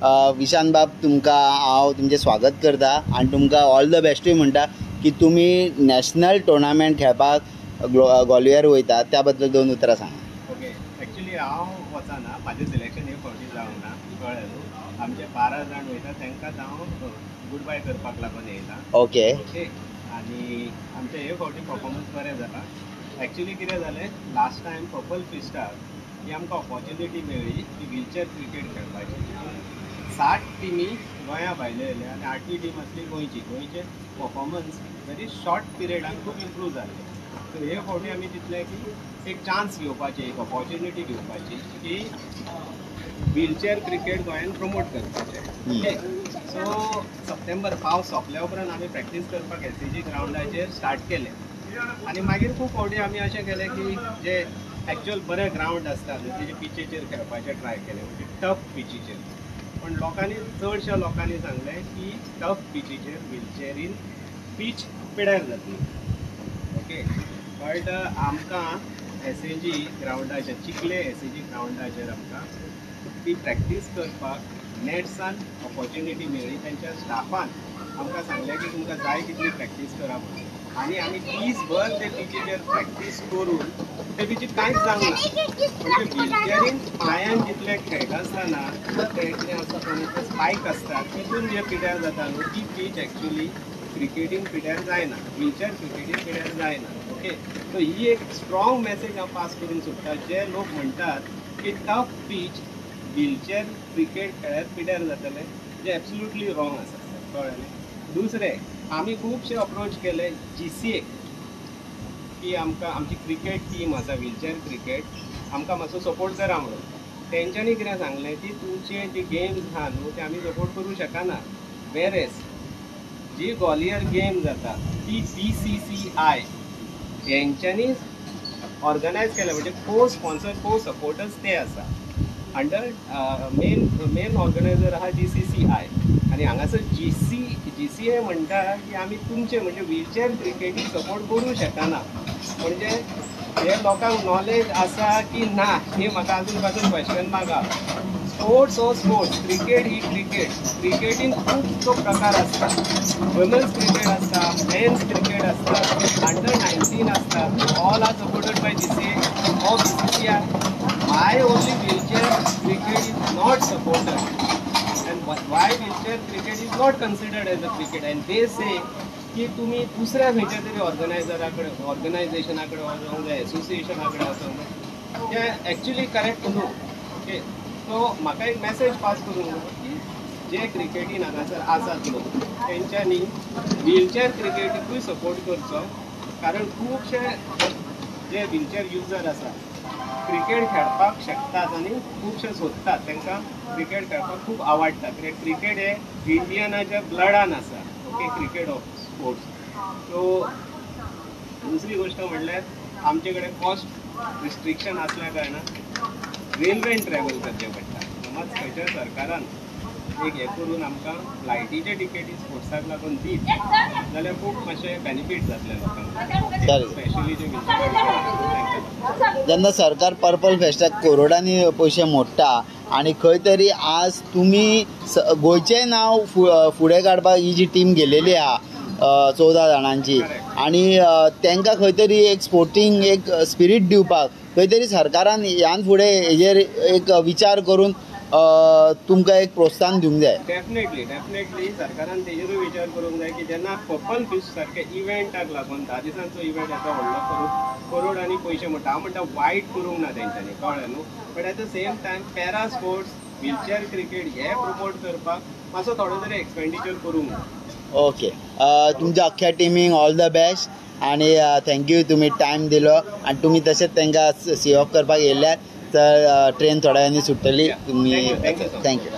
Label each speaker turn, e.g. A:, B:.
A: विशान बाब तुमकां हांव तुमचें स्वागत करता आनी तुमकां ऑल द बेस्टूय म्हणटा की तुमी नॅशनल टुर्नामेंट खेळपाक ग्वालियर वयता त्या बद्दल 2 उतरां सांगा.
B: ओके, एक्चुली हांव वचना, म्हाजें सिलेक्शन एक फावटी जावंक ना, कळ्ळें. आमचे 12 जाण वयता तांकांच हांव गूड बाय करपाक लागून येयला.
A: ओके
B: ओके, आनी आमचे हे फावटी परफॉर्मन्स बरें जाला. एक्चुली कितें जालें, लास्ट टायम पर्पल फिस्टाक ही आमकां ऑपॉर्च्युनिटी मेळ्ळी की व्हिलचॅर क्रिकेट खेळपाची. 60 टिमी गोंया भायले येयले आनी 8वी टीम आसली गोंयचे परफॉर्मन्स वेरी शॉर्ट पिरियडान खूब इम्प्रूव जाले. सो हे फावटी आमी चिंतलें की एक चान्स घेवपाची, एक ऑपॉर्च्युनिटी घेवपाची की व्हिलचॅर क्रिकेट गोंयान प्रमोट करपाचें. ओके, सो सप्टेंबर पावस सोंपल्या उपरांत आमी प्रॅक्टीस करपाक एससीजी ग्रावंडाचेर स्टार्ट केलें. आनी मागीर खूब फावटी आमी अशें केलें की जे एक्चुअल बरे ग्रावंड आसता तेजे पिचेचेर खेळपाचें ट्राय केलें, म्हणजे टफ पिचीचेर. पण चडशा लोकांनी सांगलें की टफ पिचीचेर व्हिलचॅरीन पीच पिड्यार जातली. ओके, बट आमकां एसएजी ग्रावंडाचेर, चिखले एसएजी ग्रावंडाचेर आमकां ती प्रॅक्टीस करपाक नॅट्सान ऑपॉर्च्युनिटी मेळ्ळी. तांच्या स्टाफान आमकां सांगलें की तुमकां जाय तितली प्रॅक्टीस करा म्हणून. आनी आमी दीसभर ते पिचीचेर प्रॅक्टीस करून ते पिचीर कांयच जावंक ना. म्हणजे व्हिलचॅरीन पांयान जितले खेळटा आसतना ते कितें आसता पळय, स्पायक आसता तितून जे पिड्यार जाता न्हू, ती पीच एक्चुली क्रिकेटीन पिड्यार जायना, व्हिलचॅर क्रिकेटीन पिड्यार जायना. ओके, सो ही एक स्ट्रॉंग मेसेज हांव पास करूंक सोदता. जे लोक म्हणटात की टफ पीच व्हिलचॅर क्रिकेट खेळ्यार पिड्यार जातले, जे एब्सोल्युटली रॉंग आसा. कळ्ळें. दुसरें, आमी खुबशे अप्रोच केले GCA की आमकां आमची क्रिकेट टीम आसा व्हिलचॅर क्रिकेट, आमकां मातसो सपोर्ट करा म्हणून. तेंच्यांनी कितें सांगलें की तुमचे जे गेम्स आहा न्हू ते आमी सपोर्ट करूं शकना. वेरेस जी ग्वालियर गेम जाता ती BCCI हेंच्यांनी ऑर्गनायज केल्या, म्हणजे को स्पॉन्सर, को सपोर्टर्स ते आसा. अंडर मेन ऑर्गनायझर आहा GCCI. आनी हांगासर GCA म्हणटा की आमी तुमचे म्हणजे व्हिलचॅर क्रिकेटीक सपोर्ट करूं शकना. म्हणजे हे लोकांक नॉलेज आसा की ना हे म्हाका अजून पासून क्वेश्चन मार्क आहा. स्पोर्ट्स हो स्पोर्ट्स, क्रिकेट ही क्रिकेटीन खूब प्रकार आसता. वुमन्स क्रिकेट आसता, मेन्स क्रिकेट आसता, अंडर 19 आसता. All are supported by GCA or BCCI. Why only wheelchair cricket is not supported and why wheelchair cricket is not considered as a cricket, and they say की तुम्ही दुसऱ्या खंयच्या तरी ऑर्गनायझेशना कडेन वचूंक जाय, एसोसिएशना कडेन वचूंक जाय. ते एक्चुली करेक्ट न्हू. ओके, सो म्हाका एक मेसेज पास करूंक जाय की जे क्रिकेटीन हांगासर आसात लोक तेंच्यांनी व्हिलचॅर क्रिकेटीकूय सपोर्ट करचो. कारण खुबशे जे व्हिलचॅर युजर आसा क्रिकेट खेळपाक शकतात आनी खुबशे सोदतात, तांकां क्रिकेट खेळपाक खूब आवडटा. कित्याक क्रिकेट हे इंडियनाच्या ब्लडान आसा. Okay, cricket of sports. So दुसरी गोष्ट म्हणल्यार आमचे कडेन कॉस्ट रिस्ट्रिक्शन असल्या कारणान रेल्वेन ट्रॅवल करचें पडटा. समज खंयच्या सरकारान एक हे करून आमकां फ्लायटीचे टिकेटी स्पोर्ट्साक लागून दीत जाल्यार खूब मातशे बेनिफीट जातले लोकांक, स्पेशली जे
A: जेन्ना सरकार पर्पल फेस्टाक करोडांनी पयशे मोडटा आनी खंय तरी आज तुमी गोंयचें नांव फुडें काडपाक ही जी टीम गेलेली आहा 14 जाणांची, आनी तांकां खंय तरी एक स्पोर्टींग एक स्पिरीट दिवपाक खंय तरी सरकारान ह्यान फुडें हेजेर एक विचार करून तुमकां एक प्रोत्साहन दिवंक जाय.
B: डेफिनेटली सरकारान तेजेरूय विचार करूंक जाय की जेन्ना पर्पल फिस्ट सारके इव्हेंटाक लागून 10 दिसांचो इव्हेंट येता व्हडलो करोड आनी पयशे म्हणटा, हांव म्हणटा वायट करूंक ना तेंच्यांनी, कळ्ळें न्हू. But at the same time para sports, wheelchair cricket हे प्रमोट करपाक मातसो थोडो तरी एक्सपेंडिचर करूंक जाय.
A: ओके, तुमच्या अख्ख्या टीमीक ऑल द बेस्ट आनी थँक्यू तुमी टायम दिलो आनी तुमी तशेंच तांकां सी ऑफ करपाक येयल्यार तर ट्रेन थोड्या वेळांनी सुट्टली. तुमी थँक्यू.